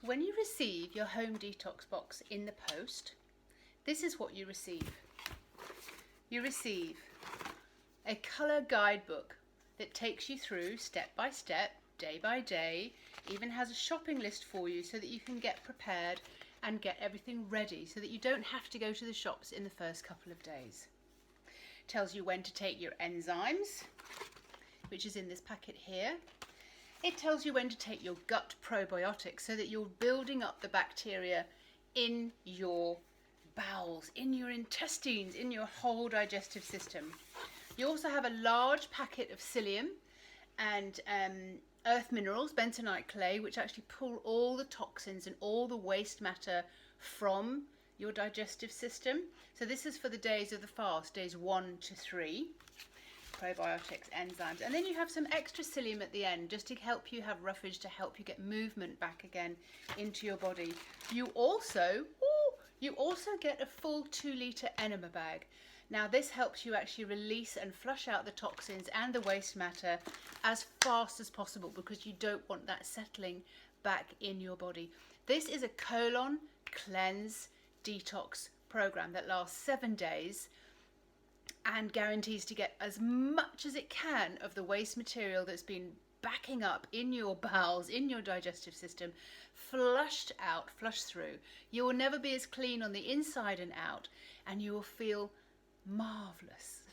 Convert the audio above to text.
When you receive your Home Detox Box in the post, this is what you receive. You receive a colour guidebook that takes you through step by step, day by day, even has a shopping list for you so that you can get prepared and get everything ready so that you don't have to go to the shops in the first couple of days. Tells you when to take your enzymes, which is in this packet here. It tells you when to take your gut probiotics so that you're building up the bacteria in your bowels, in your intestines, in your whole digestive system. You also have a large packet of psyllium and earth minerals, bentonite clay, which actually pull all the toxins and all the waste matter from your digestive system. So this is for the days of the fast, days 1 to 3. Probiotics, enzymes, and then you have some extra psyllium at the end just to help you have roughage, to help you get movement back again into your body. You also get a full 2-litre enema bag. Now this helps you actually release and flush out the toxins and the waste matter as fast as possible because you don't want that settling back in your body. This is a colon-cleanse-detox program that lasts 7 days and guarantees to get as much as it can of the waste material that's been backing up in your bowels, in your digestive system, flushed out, flushed through. You will never be as clean on the inside and out, and you will feel marvellous.